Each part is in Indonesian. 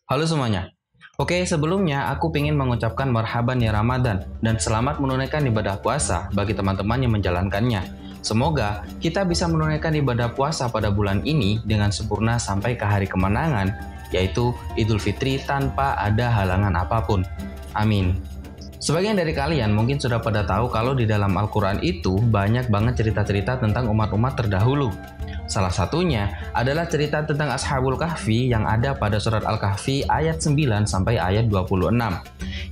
Halo semuanya. Oke, sebelumnya aku ingin mengucapkan marhaban ya Ramadan dan selamat menunaikan ibadah puasa bagi teman-teman yang menjalankannya. Semoga kita bisa menunaikan ibadah puasa pada bulan ini dengan sempurna sampai ke hari kemenangan, yaitu Idul Fitri tanpa ada halangan apapun. Amin. Sebagian dari kalian mungkin sudah pada tahu kalau di dalam Al-Quran itu banyak banget cerita-cerita tentang umat-umat terdahulu. Salah satunya adalah cerita tentang Ashabul Kahfi yang ada pada surat Al-Kahfi ayat 9 sampai ayat 26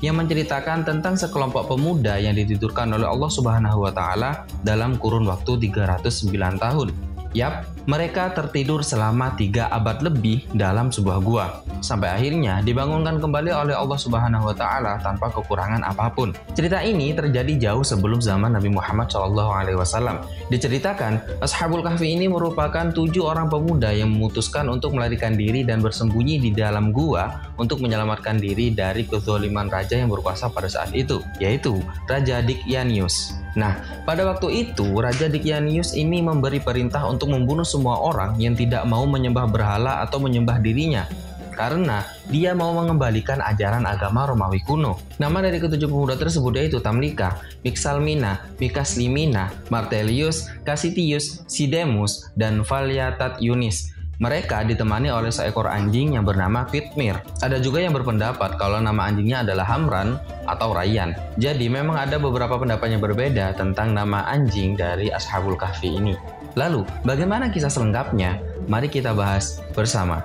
yang menceritakan tentang sekelompok pemuda yang ditidurkan oleh Allah Subhanahu wa taala dalam kurun waktu 309 tahun. Yap, mereka tertidur selama 3 abad lebih dalam sebuah gua, sampai akhirnya dibangunkan kembali oleh Allah Subhanahu wa taala tanpa kekurangan apapun. Cerita ini terjadi jauh sebelum zaman Nabi Muhammad SAW. Diceritakan, Ashabul Kahfi ini merupakan 7 orang pemuda yang memutuskan untuk melarikan diri dan bersembunyi di dalam gua untuk menyelamatkan diri dari kezaliman raja yang berkuasa pada saat itu, yaitu Raja Dicyanus. Nah, pada waktu itu, Raja Dicyanus ini memberi perintah untuk membunuh semua orang yang tidak mau menyembah berhala atau menyembah dirinya, karena dia mau mengembalikan ajaran agama Romawi kuno. Nama dari ketujuh pemuda tersebut yaitu Tamlika, Mixalmina, Mikaslimina, Martelius, Cassitius, Sidemus, dan Valiatat Yunis. Mereka ditemani oleh seekor anjing yang bernama Pitmir. Ada juga yang berpendapat kalau nama anjingnya adalah Hamran atau Rayyan. Jadi memang ada beberapa pendapat yang berbeda tentang nama anjing dari Ashabul Kahfi ini. Lalu, bagaimana kisah selengkapnya? Mari kita bahas bersama.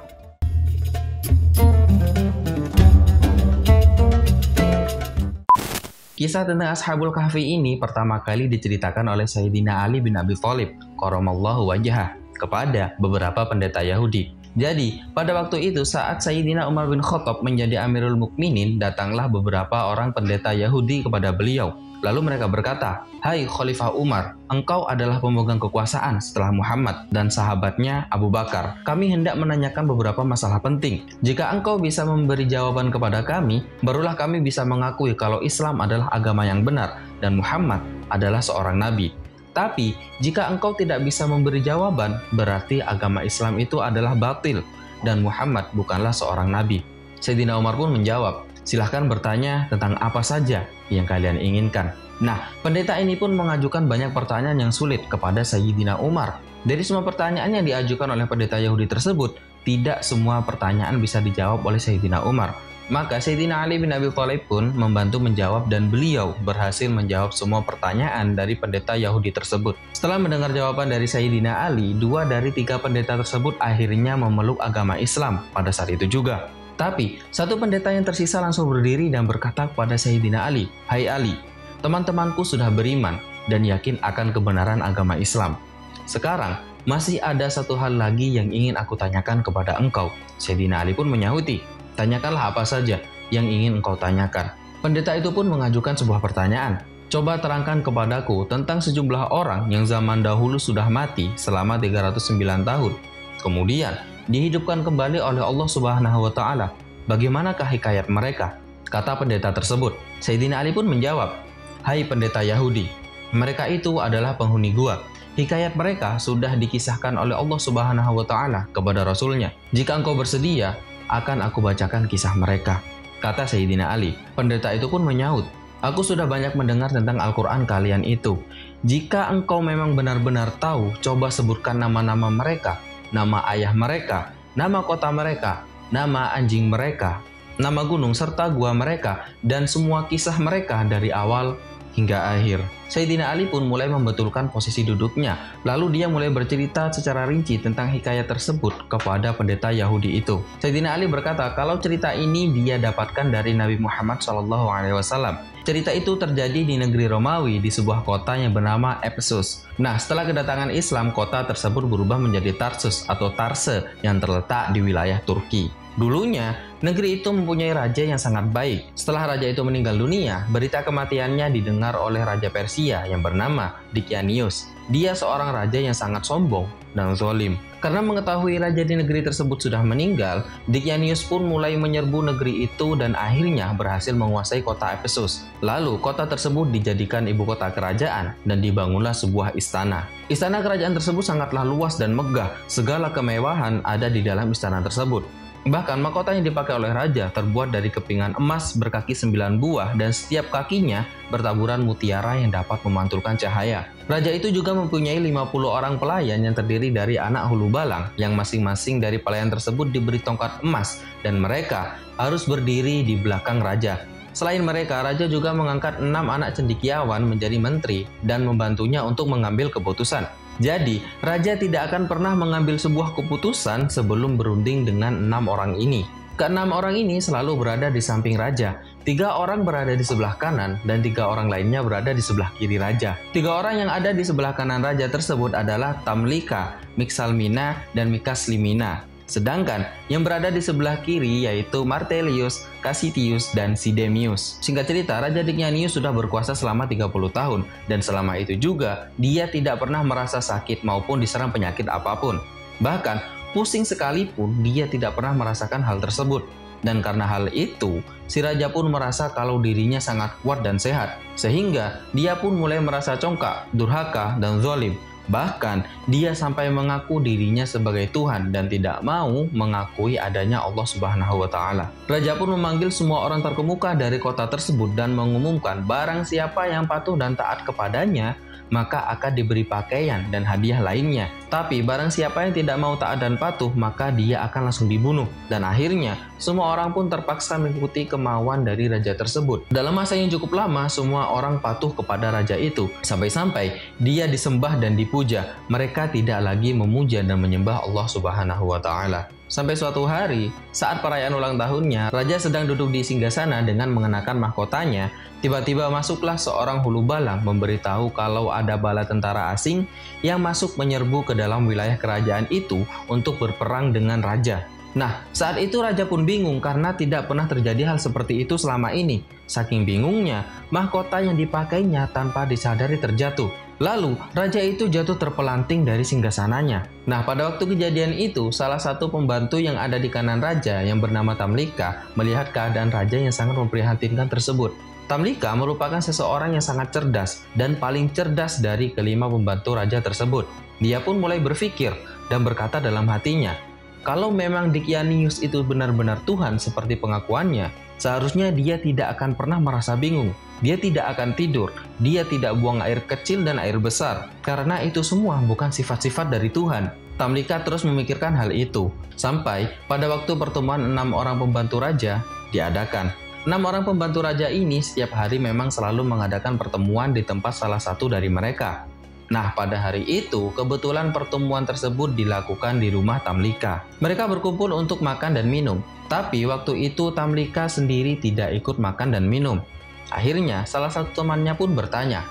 Kisah tentang Ashabul Kahfi ini pertama kali diceritakan oleh Sayyidina Ali bin Abi Thalib, Qaramallahu wajhah, kepada beberapa pendeta Yahudi. Jadi, pada waktu itu saat Sayyidina Umar bin Khattab menjadi Amirul Mukminin, datanglah beberapa orang pendeta Yahudi kepada beliau. Lalu mereka berkata, "Hai Khalifah Umar, engkau adalah pemegang kekuasaan setelah Muhammad dan sahabatnya Abu Bakar. Kami hendak menanyakan beberapa masalah penting. Jika engkau bisa memberi jawaban kepada kami, barulah kami bisa mengakui kalau Islam adalah agama yang benar dan Muhammad adalah seorang nabi. Tapi, jika engkau tidak bisa memberi jawaban, berarti agama Islam itu adalah batil dan Muhammad bukanlah seorang nabi." Sayyidina Umar pun menjawab, "Silahkan bertanya tentang apa saja yang kalian inginkan." Nah, pendeta ini pun mengajukan banyak pertanyaan yang sulit kepada Sayyidina Umar. Dari semua pertanyaan yang diajukan oleh pendeta Yahudi tersebut, tidak semua pertanyaan bisa dijawab oleh Sayyidina Umar. Maka Sayyidina Ali bin Abi Thalib pun membantu menjawab dan beliau berhasil menjawab semua pertanyaan dari pendeta Yahudi tersebut. Setelah mendengar jawaban dari Sayyidina Ali, 2 dari 3 pendeta tersebut akhirnya memeluk agama Islam pada saat itu juga. Tapi, satu pendeta yang tersisa langsung berdiri dan berkata kepada Sayyidina Ali, "Hai Ali, teman-temanku sudah beriman dan yakin akan kebenaran agama Islam. Sekarang, masih ada satu hal lagi yang ingin aku tanyakan kepada engkau." Sayyidina Ali pun menyahuti, "Tanyakanlah apa saja yang ingin engkau tanyakan." Pendeta itu pun mengajukan sebuah pertanyaan. "Coba terangkan kepadaku tentang sejumlah orang yang zaman dahulu sudah mati selama 309 tahun. Kemudian, dihidupkan kembali oleh Allah Subhanahu wa taala. Bagaimanakah hikayat mereka?" Kata pendeta tersebut. Sayyidina Ali pun menjawab, "Hai pendeta Yahudi, mereka itu adalah penghuni gua. Hikayat mereka sudah dikisahkan oleh Allah Subhanahu wa taala kepada Rasulnya. Jika engkau bersedia, akan aku bacakan kisah mereka." Kata Sayyidina Ali. Pendeta itu pun menyahut, "Aku sudah banyak mendengar tentang Al-Quran kalian itu. Jika engkau memang benar-benar tahu, coba sebutkan nama-nama mereka, nama ayah mereka, nama kota mereka, nama anjing mereka, nama gunung serta gua mereka, dan semua kisah mereka dari awal hingga akhir." Sayyidina Ali pun mulai membetulkan posisi duduknya. Lalu dia mulai bercerita secara rinci tentang hikayat tersebut kepada pendeta Yahudi itu. Sayyidina Ali berkata kalau cerita ini dia dapatkan dari Nabi Muhammad SAW. Cerita itu terjadi di negeri Romawi di sebuah kota yang bernama Ephesus. Nah, setelah kedatangan Islam, kota tersebut berubah menjadi Tarsus atau Tarse yang terletak di wilayah Turki. Dulunya, negeri itu mempunyai raja yang sangat baik. Setelah raja itu meninggal dunia, berita kematiannya didengar oleh raja Persia yang bernama Dicyanus. Dia seorang raja yang sangat sombong dan zalim. Karena mengetahui raja di negeri tersebut sudah meninggal, Dicyanus pun mulai menyerbu negeri itu dan akhirnya berhasil menguasai kota Ephesus. Lalu, kota tersebut dijadikan ibu kota kerajaan dan dibangunlah sebuah istana. Istana kerajaan tersebut sangatlah luas dan megah. Segala kemewahan ada di dalam istana tersebut. Bahkan mahkota yang dipakai oleh raja terbuat dari kepingan emas berkaki 9 buah dan setiap kakinya bertaburan mutiara yang dapat memantulkan cahaya. Raja itu juga mempunyai 50 orang pelayan yang terdiri dari anak hulu balang yang masing-masing dari pelayan tersebut diberi tongkat emas dan mereka harus berdiri di belakang raja. Selain mereka, raja juga mengangkat 6 anak cendekiawan menjadi menteri dan membantunya untuk mengambil keputusan. Jadi, raja tidak akan pernah mengambil sebuah keputusan sebelum berunding dengan 6 orang ini. Keenam orang ini selalu berada di samping raja. 3 orang berada di sebelah kanan dan 3 orang lainnya berada di sebelah kiri raja. 3 orang yang ada di sebelah kanan raja tersebut adalah Tamlika, Mixalmina, dan Mikaslimina. Sedangkan yang berada di sebelah kiri yaitu Martelius, Cassitius, dan Sidemius. Singkat cerita, Raja Dicnianus sudah berkuasa selama 30 tahun dan selama itu juga dia tidak pernah merasa sakit maupun diserang penyakit apapun. Bahkan pusing sekalipun dia tidak pernah merasakan hal tersebut. Dan karena hal itu, si raja pun merasa kalau dirinya sangat kuat dan sehat. Sehingga dia pun mulai merasa congkak, durhaka, dan zalim. Bahkan dia sampai mengaku dirinya sebagai Tuhan dan tidak mau mengakui adanya Allah Subhanahu wa Ta'ala. Raja pun memanggil semua orang terkemuka dari kota tersebut dan mengumumkan barang siapa yang patuh dan taat kepadanya maka akan diberi pakaian dan hadiah lainnya. Tapi barang siapa yang tidak mau taat dan patuh maka dia akan langsung dibunuh. Dan akhirnya semua orang pun terpaksa mengikuti kemauan dari raja tersebut. Dalam masa yang cukup lama semua orang patuh kepada raja itu. Sampai-sampai dia disembah dan dipuja. Mereka tidak lagi memuja dan menyembah Allah Subhanahu wa Ta'ala. Sampai suatu hari, saat perayaan ulang tahunnya, raja sedang duduk di singgasana dengan mengenakan mahkotanya. Tiba-tiba masuklah seorang hulu balang memberitahu kalau ada bala tentara asing yang masuk menyerbu ke dalam wilayah kerajaan itu untuk berperang dengan raja. Nah, saat itu raja pun bingung karena tidak pernah terjadi hal seperti itu selama ini. Saking bingungnya, mahkota yang dipakainya tanpa disadari terjatuh. Lalu, raja itu jatuh terpelanting dari singgasananya. Nah, pada waktu kejadian itu, salah satu pembantu yang ada di kanan raja yang bernama Tamlika melihat keadaan raja yang sangat memprihatinkan tersebut. Tamlika merupakan seseorang yang sangat cerdas dan paling cerdas dari kelima pembantu raja tersebut. Dia pun mulai berpikir dan berkata dalam hatinya, kalau memang Dicnianus itu benar-benar Tuhan seperti pengakuannya, seharusnya dia tidak akan pernah merasa bingung. Dia tidak akan tidur, dia tidak buang air kecil dan air besar, karena itu semua bukan sifat-sifat dari Tuhan. Tamlika terus memikirkan hal itu, sampai pada waktu pertemuan 6 orang pembantu raja diadakan. 6 orang pembantu raja ini setiap hari memang selalu mengadakan pertemuan di tempat salah satu dari mereka. Nah, pada hari itu, kebetulan pertemuan tersebut dilakukan di rumah Tamlika. Mereka berkumpul untuk makan dan minum, tapi waktu itu Tamlika sendiri tidak ikut makan dan minum. Akhirnya, salah satu temannya pun bertanya,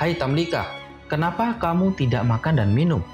"Hai Tamlika, kenapa kamu tidak makan dan minum?"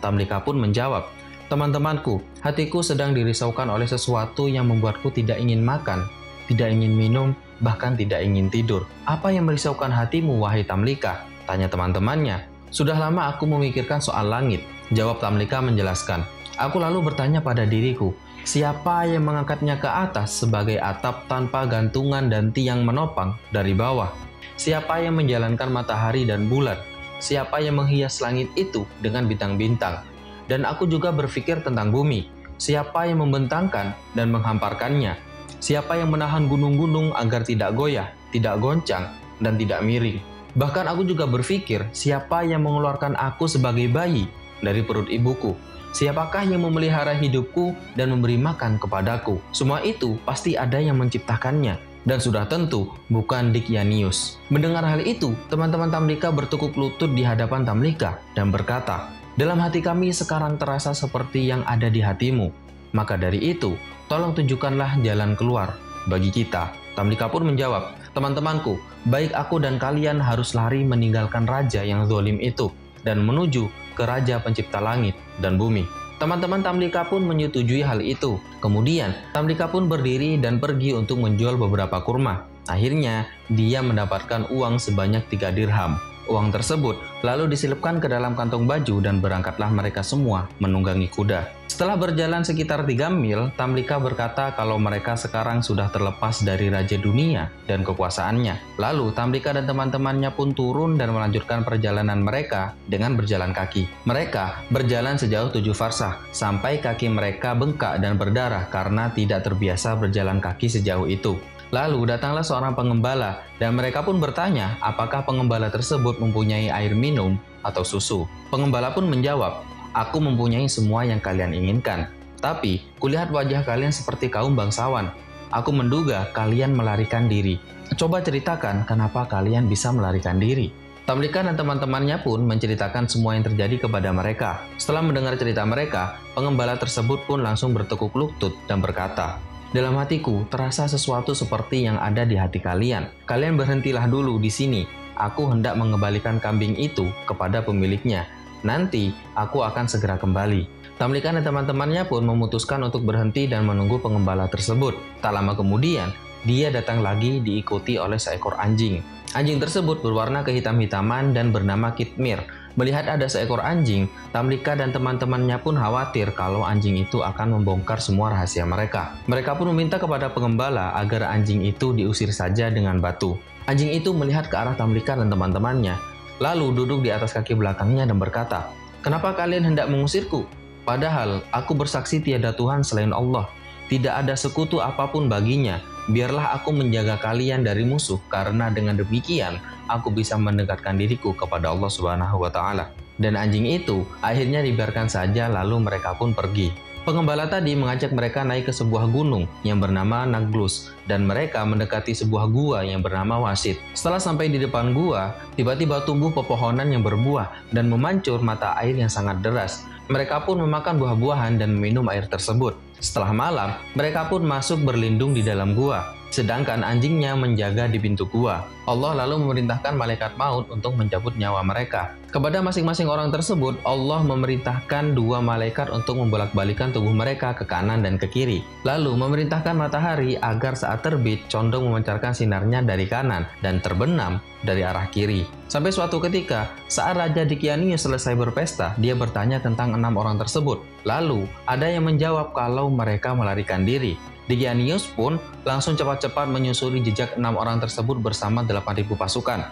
Tamlika pun menjawab, "Teman-temanku, hatiku sedang dirisaukan oleh sesuatu yang membuatku tidak ingin makan, tidak ingin minum, bahkan tidak ingin tidur." "Apa yang merisaukan hatimu, wahai Tamlika?" tanya teman-temannya. "Sudah lama aku memikirkan soal langit," jawab Tamlika menjelaskan. "Aku lalu bertanya pada diriku, siapa yang mengangkatnya ke atas sebagai atap tanpa gantungan dan tiang menopang dari bawah? Siapa yang menjalankan matahari dan bulan? Siapa yang menghias langit itu dengan bintang-bintang? Dan aku juga berpikir tentang bumi. Siapa yang membentangkan dan menghamparkannya? Siapa yang menahan gunung-gunung agar tidak goyah, tidak goncang, dan tidak miring? Bahkan aku juga berpikir, siapa yang mengeluarkan aku sebagai bayi dari perut ibuku? Siapakah yang memelihara hidupku dan memberi makan kepadaku? Semua itu pasti ada yang menciptakannya. Dan sudah tentu bukan Dicnianus." Mendengar hal itu, teman-teman Tamlika bertekuk lutut di hadapan Tamlika dan berkata, "Dalam hati kami sekarang terasa seperti yang ada di hatimu. Maka dari itu, tolong tunjukkanlah jalan keluar bagi kita." Tamlika pun menjawab, "Teman-temanku, baik aku dan kalian harus lari meninggalkan raja yang zalim itu dan menuju ke Raja Pencipta langit dan bumi." Teman-teman Tamlika pun menyetujui hal itu. Kemudian, Tamlika pun berdiri dan pergi untuk menjual beberapa kurma. Akhirnya, dia mendapatkan uang sebanyak 3 dirham. uang tersebut lalu diselipkan ke dalam kantong baju dan berangkatlah mereka semua menunggangi kuda. Setelah berjalan sekitar 3 mil, Tamlika berkata kalau mereka sekarang sudah terlepas dari Raja Dunia dan kekuasaannya. Lalu Tamlika dan teman-temannya pun turun dan melanjutkan perjalanan mereka dengan berjalan kaki. Mereka berjalan sejauh 7 farsah sampai kaki mereka bengkak dan berdarah karena tidak terbiasa berjalan kaki sejauh itu. Lalu datanglah seorang pengembala dan mereka pun bertanya apakah pengembala tersebut mempunyai air minum atau susu. Pengembala pun menjawab, "Aku mempunyai semua yang kalian inginkan, tapi kulihat wajah kalian seperti kaum bangsawan. Aku menduga kalian melarikan diri. Coba ceritakan kenapa kalian bisa melarikan diri." Tamlika dan teman-temannya pun menceritakan semua yang terjadi kepada mereka. Setelah mendengar cerita mereka, pengembala tersebut pun langsung bertekuk lutut dan berkata, "Dalam hatiku terasa sesuatu seperti yang ada di hati kalian. Kalian berhentilah dulu di sini. Aku hendak mengembalikan kambing itu kepada pemiliknya. Nanti aku akan segera kembali." Tamlika dan teman-temannya pun memutuskan untuk berhenti dan menunggu pengembala tersebut. Tak lama kemudian, dia datang lagi diikuti oleh seekor anjing. Anjing tersebut berwarna kehitam-hitaman dan bernama Kitmir. Melihat ada seekor anjing, Tamlika dan teman-temannya pun khawatir kalau anjing itu akan membongkar semua rahasia mereka. Mereka pun meminta kepada pengembala agar anjing itu diusir saja dengan batu. Anjing itu melihat ke arah Tamlika dan teman-temannya, lalu duduk di atas kaki belakangnya dan berkata, "Kenapa kalian hendak mengusirku? Padahal aku bersaksi tiada Tuhan selain Allah. Tidak ada sekutu apapun baginya. Biarlah aku menjaga kalian dari musuh, karena dengan demikian aku bisa mendekatkan diriku kepada Allah Subhanahu wa Ta'ala." Dan anjing itu akhirnya dibiarkan saja, lalu mereka pun pergi. Pengembala tadi mengajak mereka naik ke sebuah gunung yang bernama Naglus, dan mereka mendekati sebuah gua yang bernama Wasit. Setelah sampai di depan gua, tiba-tiba tumbuh pepohonan yang berbuah dan memancur mata air yang sangat deras. Mereka pun memakan buah-buahan dan meminum air tersebut. Setelah malam, mereka pun masuk berlindung di dalam gua, sedangkan anjingnya menjaga di pintu gua. Allah lalu memerintahkan malaikat maut untuk mencabut nyawa mereka. Kepada masing-masing orang tersebut, Allah memerintahkan 2 malaikat untuk membolak-balikan tubuh mereka ke kanan dan ke kiri. Lalu memerintahkan matahari agar saat terbit condong memancarkan sinarnya dari kanan dan terbenam dari arah kiri. Sampai suatu ketika, saat Raja Dicanius selesai berpesta, dia bertanya tentang 6 orang tersebut. Lalu, ada yang menjawab kalau mereka melarikan diri. Dicanius pun langsung cepat-cepat menyusuri jejak 6 orang tersebut bersama 8.000 pasukan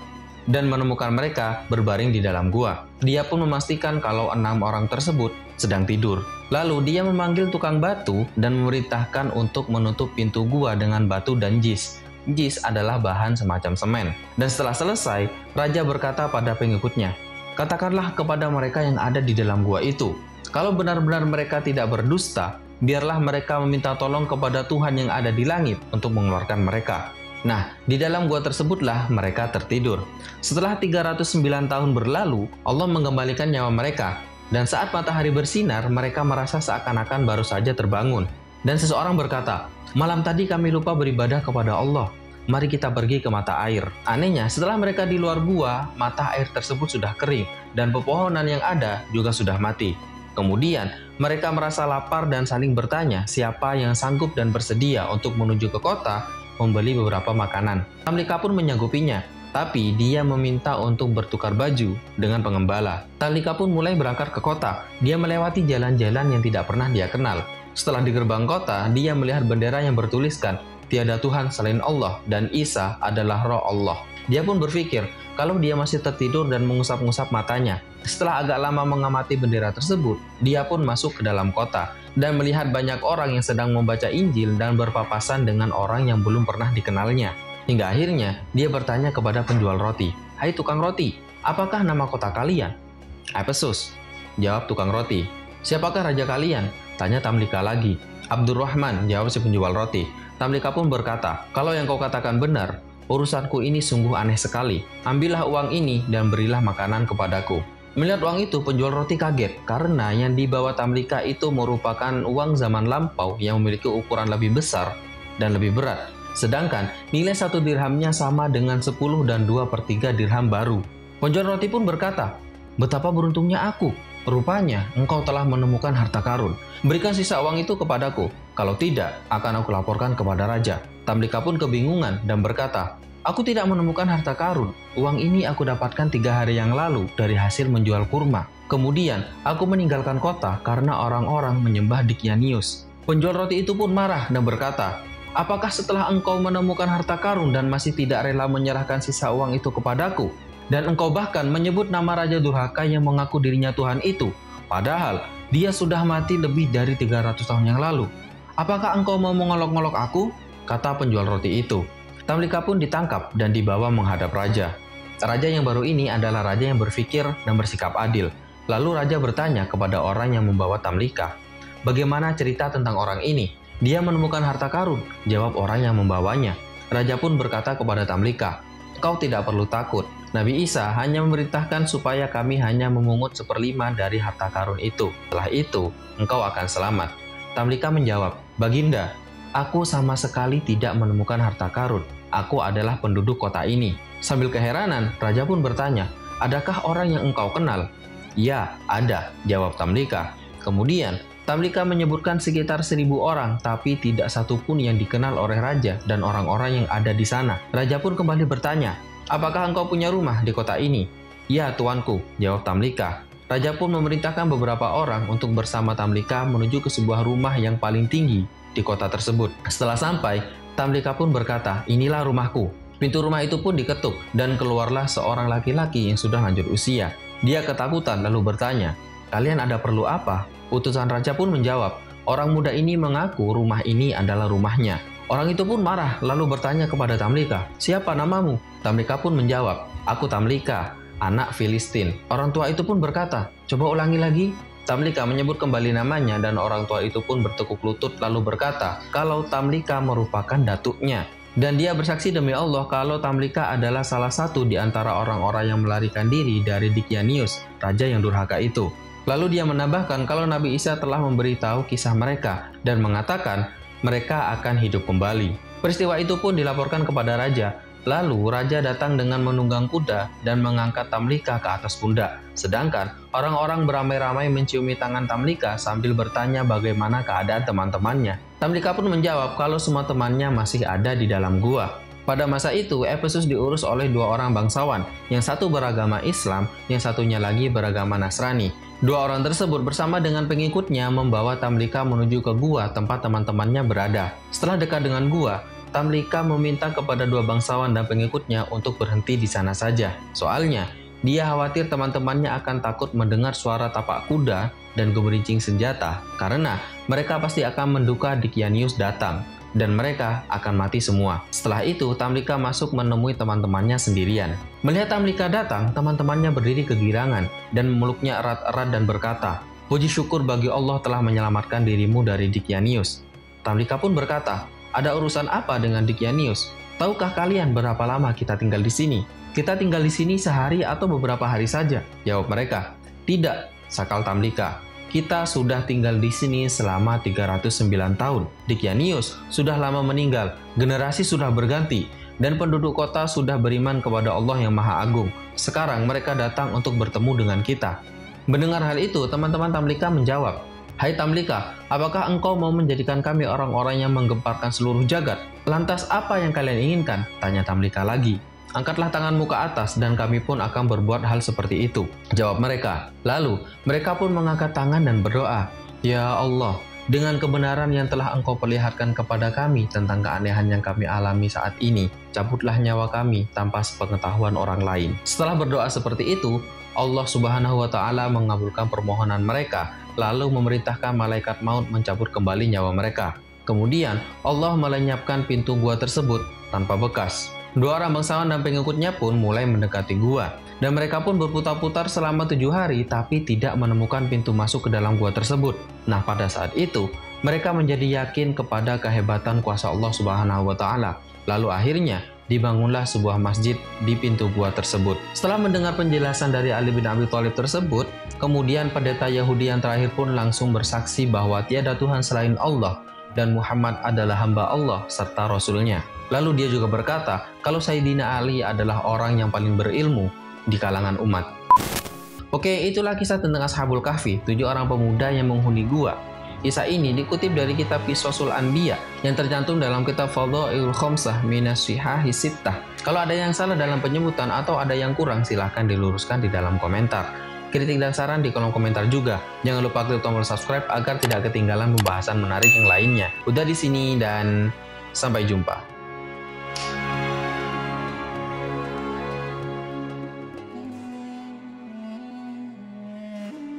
dan menemukan mereka berbaring di dalam gua. Dia pun memastikan kalau 6 orang tersebut sedang tidur. Lalu dia memanggil tukang batu dan memerintahkan untuk menutup pintu gua dengan batu dan jis. Jis adalah bahan semacam semen. Dan setelah selesai, Raja berkata pada pengikutnya, "Katakanlah kepada mereka yang ada di dalam gua itu, kalau benar-benar mereka tidak berdusta, biarlah mereka meminta tolong kepada Tuhan yang ada di langit untuk mengeluarkan mereka." Nah, di dalam gua tersebutlah mereka tertidur. Setelah 309 tahun berlalu, Allah mengembalikan nyawa mereka. Dan saat matahari bersinar, mereka merasa seakan-akan baru saja terbangun. Dan seseorang berkata, "Malam tadi kami lupa beribadah kepada Allah. Mari kita pergi ke mata air." Anehnya, setelah mereka di luar gua, mata air tersebut sudah kering dan pepohonan yang ada juga sudah mati. Kemudian, mereka merasa lapar dan saling bertanya siapa yang sanggup dan bersedia untuk menuju ke kota membeli beberapa makanan. Tamlika pun menyanggupinya, tapi dia meminta untuk bertukar baju dengan pengembala. Tamlika pun mulai berangkat ke kota. Dia melewati jalan-jalan yang tidak pernah dia kenal. Setelah di gerbang kota, dia melihat bendera yang bertuliskan, "Tiada Tuhan selain Allah dan Isa adalah Roh Allah." Dia pun berpikir kalau dia masih tertidur dan mengusap-ngusap matanya. Setelah agak lama mengamati bendera tersebut, dia pun masuk ke dalam kota dan melihat banyak orang yang sedang membaca Injil dan berpapasan dengan orang yang belum pernah dikenalnya. Hingga akhirnya dia bertanya kepada penjual roti, "Hai tukang roti, apakah nama kota kalian?" "Efesus," jawab tukang roti. "Siapakah raja kalian?" tanya Tamlika lagi. "Abdurrahman," jawab si penjual roti. Tamlika pun berkata, "Kalau yang kau katakan benar, urusanku ini sungguh aneh sekali. Ambillah uang ini dan berilah makanan kepadaku." Melihat uang itu, penjual roti kaget karena yang dibawa Tamlika itu merupakan uang zaman lampau yang memiliki ukuran lebih besar dan lebih berat. Sedangkan nilai 1 dirhamnya sama dengan 10 dan 2/3 dirham baru. Penjual roti pun berkata, "Betapa beruntungnya aku. Rupanya engkau telah menemukan harta karun. Berikan sisa uang itu kepadaku. Kalau tidak, akan aku laporkan kepada raja." Tamlika pun kebingungan dan berkata, Aku tidak menemukan harta karun. Uang ini aku dapatkan 3 hari yang lalu dari hasil menjual kurma. Kemudian, aku meninggalkan kota karena orang-orang menyembah Dicanius. Penjual roti itu pun marah dan berkata, apakah setelah engkau menemukan harta karun dan masih tidak rela menyerahkan sisa uang itu kepadaku? Dan engkau bahkan menyebut nama Raja Durhaka yang mengaku dirinya Tuhan itu. Padahal, dia sudah mati lebih dari 300 tahun yang lalu. Apakah engkau mau mengolok-ngolok aku? Kata penjual roti itu. Tamlika pun ditangkap dan dibawa menghadap raja. Raja yang baru ini adalah raja yang berpikir dan bersikap adil. Lalu raja bertanya kepada orang yang membawa Tamlika, bagaimana cerita tentang orang ini? Dia menemukan harta karun, jawab orang yang membawanya. Raja pun berkata kepada Tamlika, kau tidak perlu takut. Nabi Isa hanya memerintahkan supaya kami hanya memungut 1/5 dari harta karun itu. Setelah itu, engkau akan selamat. Tamlika menjawab, Baginda, aku sama sekali tidak menemukan harta karun. Aku adalah penduduk kota ini. Sambil keheranan, raja pun bertanya, adakah orang yang engkau kenal? Ya, ada, jawab Tamlika. Kemudian, Tamlika menyebutkan sekitar 1.000 orang, tapi tidak satupun yang dikenal oleh raja dan orang-orang yang ada di sana. Raja pun kembali bertanya, apakah engkau punya rumah di kota ini? Ya, tuanku, jawab Tamlika. Raja pun memerintahkan beberapa orang untuk bersama Tamlika menuju ke sebuah rumah yang paling tinggi di kota tersebut. Setelah sampai, Tamlika pun berkata, inilah rumahku. Pintu rumah itu pun diketuk, dan keluarlah seorang laki-laki yang sudah lanjut usia. Dia ketakutan lalu bertanya, kalian ada perlu apa? Utusan raja pun menjawab, orang muda ini mengaku rumah ini adalah rumahnya. Orang itu pun marah lalu bertanya kepada Tamlika, siapa namamu? Tamlika pun menjawab, aku Tamlika, anak Filistin. Orang tua itu pun berkata, coba ulangi lagi. Tamlika menyebut kembali namanya dan orang tua itu pun bertekuk lutut lalu berkata, kalau Tamlika merupakan datuknya. Dan dia bersaksi demi Allah kalau Tamlika adalah salah satu di antara orang-orang yang melarikan diri dari Dicanius, raja yang durhaka itu. Lalu dia menambahkan kalau Nabi Isa telah memberitahu kisah mereka dan mengatakan mereka akan hidup kembali. Peristiwa itu pun dilaporkan kepada raja. Lalu raja datang dengan menunggang kuda dan mengangkat Tamlika ke atas pundak. Sedangkan orang-orang beramai-ramai menciumi tangan Tamlika sambil bertanya bagaimana keadaan teman-temannya. Tamlika pun menjawab kalau semua temannya masih ada di dalam gua. Pada masa itu, Efesus diurus oleh 2 orang bangsawan, yang satu beragama Islam, yang satunya lagi beragama Nasrani. 2 orang tersebut bersama dengan pengikutnya membawa Tamlika menuju ke gua tempat teman-temannya berada. Setelah dekat dengan gua, Tamlika meminta kepada 2 bangsawan dan pengikutnya untuk berhenti di sana saja. Soalnya, dia khawatir teman-temannya akan takut mendengar suara tapak kuda dan gemerincing senjata, karena mereka pasti akan menduga Dicanius datang, dan mereka akan mati semua. Setelah itu, Tamlika masuk menemui teman-temannya sendirian. Melihat Tamlika datang, teman-temannya berdiri kegirangan dan memeluknya erat-erat dan berkata, puji syukur bagi Allah telah menyelamatkan dirimu dari Dicanius. Tamlika pun berkata, ada urusan apa dengan Dicanius? Tahukah kalian berapa lama kita tinggal di sini? Kita tinggal di sini sehari atau beberapa hari saja? Jawab mereka. Tidak, sakal Tamlika. Kita sudah tinggal di sini selama 309 tahun. Dicanius sudah lama meninggal, generasi sudah berganti, dan penduduk kota sudah beriman kepada Allah yang Maha Agung. Sekarang mereka datang untuk bertemu dengan kita. Mendengar hal itu, teman-teman Tamlika menjawab, hai Tamlika, apakah engkau mau menjadikan kami orang-orang yang menggemparkan seluruh jagat? Lantas apa yang kalian inginkan? Tanya Tamlika lagi. Angkatlah tanganmu ke atas dan kami pun akan berbuat hal seperti itu. Jawab mereka. Lalu mereka pun mengangkat tangan dan berdoa. Ya Allah, dengan kebenaran yang telah engkau perlihatkan kepada kami tentang keanehan yang kami alami saat ini, cabutlah nyawa kami tanpa sepengetahuan orang lain. Setelah berdoa seperti itu, Allah Subhanahu wa Ta'ala mengabulkan permohonan mereka, lalu memerintahkan malaikat maut mencabut kembali nyawa mereka. Kemudian Allah melenyapkan pintu gua tersebut tanpa bekas. 2 orang bangsawan dan pengikutnya pun mulai mendekati gua, dan mereka pun berputar-putar selama 7 hari tapi tidak menemukan pintu masuk ke dalam gua tersebut. Nah, pada saat itu mereka menjadi yakin kepada kehebatan kuasa Allah Subhanahu wa Ta'ala. Lalu akhirnya dibangunlah sebuah masjid di pintu gua tersebut. Setelah mendengar penjelasan dari Ali bin Abi Thalib tersebut, kemudian pendeta Yahudi yang terakhir pun langsung bersaksi bahwa tiada Tuhan selain Allah dan Muhammad adalah hamba Allah serta Rasul-Nya. Lalu dia juga berkata kalau Sayyidina Ali adalah orang yang paling berilmu di kalangan umat. Oke, itulah kisah tentang Ashabul Kahfi, 7 orang pemuda yang menghuni gua. Kisah ini dikutip dari kitab Qisasul Anbiya yang tercantum dalam kitab Fadhailul Khamsah Minas Shihahi Sittah. Kalau ada yang salah dalam penyebutan atau ada yang kurang, silahkan diluruskan di dalam komentar. Kritik dan saran di kolom komentar juga. Jangan lupa klik tombol subscribe agar tidak ketinggalan pembahasan menarik yang lainnya. Udah di sini dan sampai jumpa.